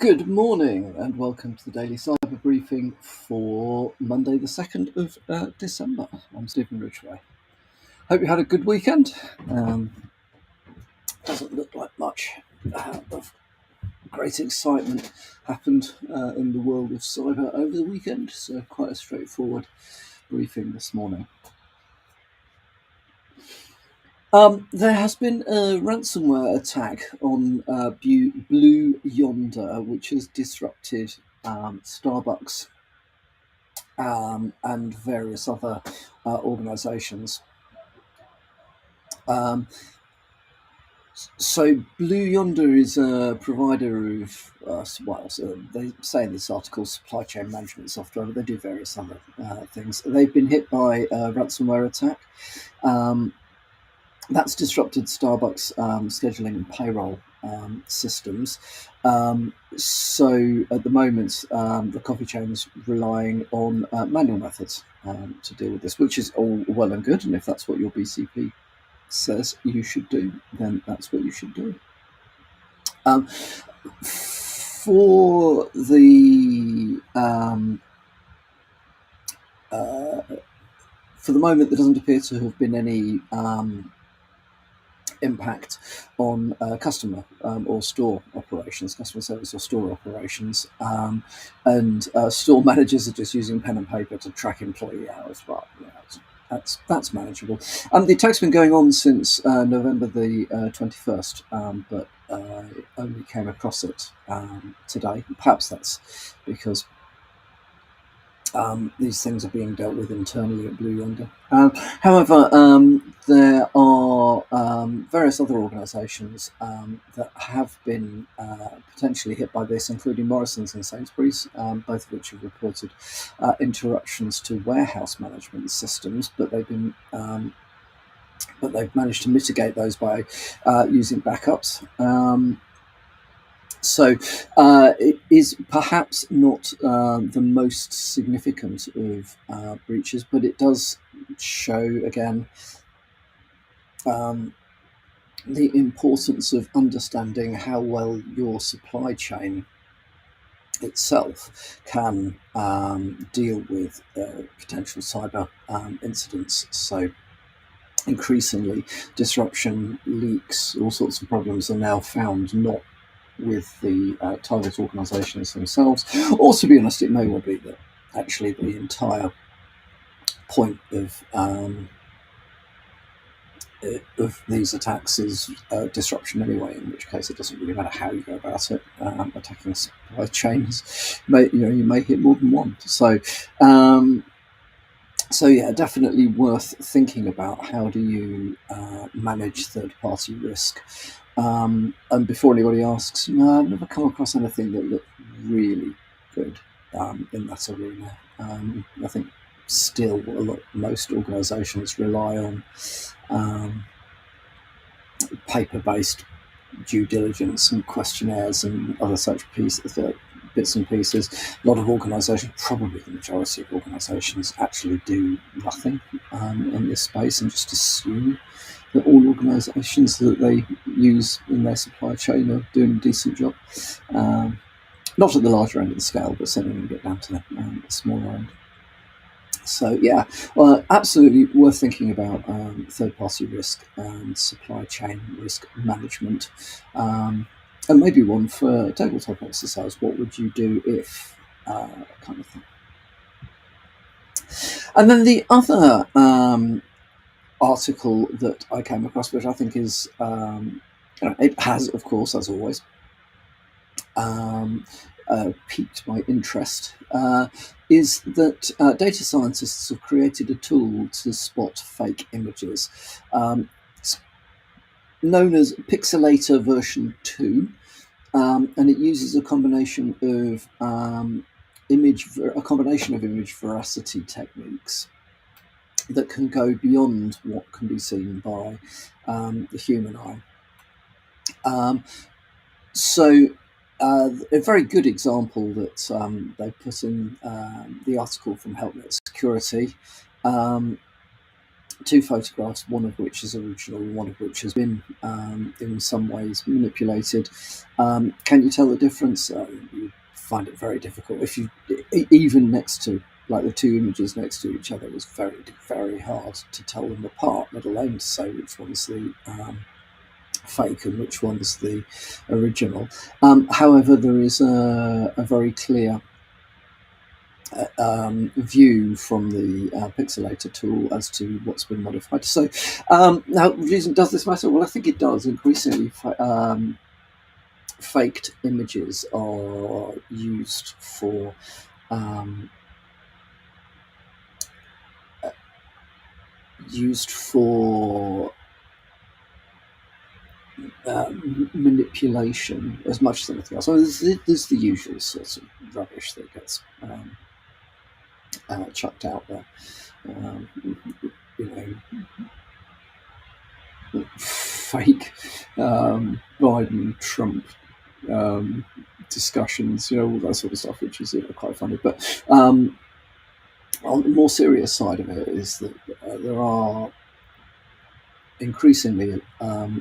Good morning and welcome to the Daily Cyber Briefing for Monday, the 2nd of December. I'm Stephen Ridgway. Hope you had a good weekend. Doesn't look like much of great excitement happened in the world of cyber over the weekend, so quite a straightforward briefing this morning. There has been a ransomware attack on Blue Yonder, which has disrupted Starbucks and various other organisations. So Blue Yonder is a provider of, they say in this article, supply chain management software, but they do various other things. They've been hit by a ransomware attack. That's disrupted Starbucks scheduling and payroll systems. So at the moment, the coffee chain is relying on manual methods to deal with this, which is all well and good. And if that's what your BCP says you should do, then that's what you should do. For the moment, there doesn't appear to have been any impact on customer or store operations, customer service or store operations, and store managers are just using pen and paper to track employee hours. But that's manageable. The attack's been going on since November the 21st, but I only came across it today. Perhaps that's because these things are being dealt with internally at Blue Yonder. However, there are various other organisations that have been potentially hit by this, including Morrisons and Sainsbury's, both of which have reported interruptions to warehouse management systems, but they've managed to mitigate those by using backups. So it is perhaps not the most significant of breaches, but it does show, again, the importance of understanding how well your supply chain itself can deal with potential cyber incidents. So increasingly, disruption, leaks, all sorts of problems are now found not with the target organisations themselves, or to be honest, it may well be that actually the entire point of these attacks is disruption anyway, in which case it doesn't really matter how you go about it. Attacking supply chains, you may hit more than one. So yeah, definitely worth thinking about how do you manage third-party risk. And before anybody asks, no, I've never come across anything that looked really good in that arena. I think still most organisations rely on paper-based due diligence and questionnaires and other such bits and pieces. A lot of organisations, probably the majority of organisations, actually do nothing in this space and just assume that all organisations that they use in their supply chain are doing a decent job. Not at the larger end of the scale, but certainly when you get down to the smaller end. So yeah, well, absolutely worth thinking about third-party risk and supply chain risk management. And maybe one for a tabletop exercise, what would you do if kind of thing. And then the other article that I came across, which I think is, it has, of course, as always, piqued my interest, is that data scientists have created a tool to spot fake images. It's known as Pixelator version 2, and it uses a combination of image veracity techniques that can go beyond what can be seen by the human eye. So a very good example that they put in the article from HelpNet Security, two photographs, one of which is original, one of which has been in some ways manipulated. Can you tell the difference? find it very difficult. If you even next to like the two images next to each other, it's very hard to tell them apart, let alone to say which one's the fake and which one's the original. However, there is a very clear view from the Pixelator tool as to what's been modified. So now, does this matter? Well, I think it does. Increasingly, faked images are used for manipulation as much as anything else. So there's the usual sorts of rubbish that gets chucked out there. Fake Biden Trump discussions, all that sort of stuff, which is quite funny. But on the more serious side of it is that there are increasingly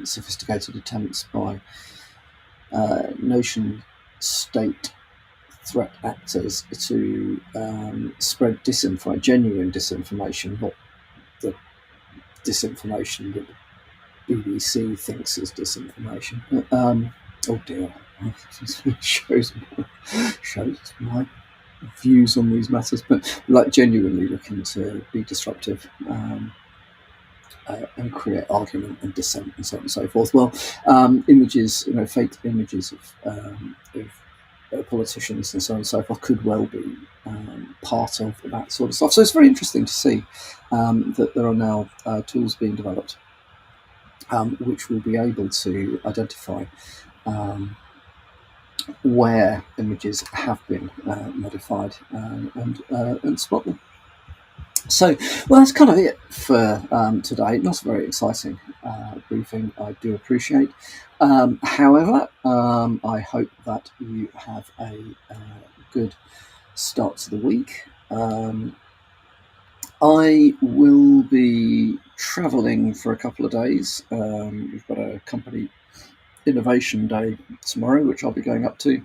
sophisticated attempts by nation state threat actors to spread genuine disinformation, not the disinformation that the BBC thinks is disinformation. Oh dear, shows my views on these matters, but like genuinely looking to be disruptive and create argument and dissent and so on and so forth. Well, images, fake images of politicians and so on and so forth could well be part of that sort of stuff. So it's very interesting to see that there are now tools being developed which will be able to identify where images have been modified and spot them. So, well, that's kind of it for today. Not a very exciting briefing, I do appreciate. However, I hope that you have a good start to the week. I will be travelling for a couple of days. We've got a company innovation day tomorrow, which I'll be going up to.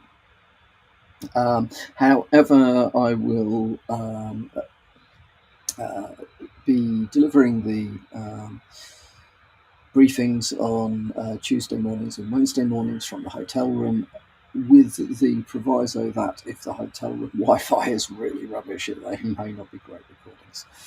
However, I will be delivering the briefings on Tuesday mornings and Wednesday mornings from the hotel room, with the proviso that if the hotel room Wi-Fi is really rubbish, they may not be great recordings.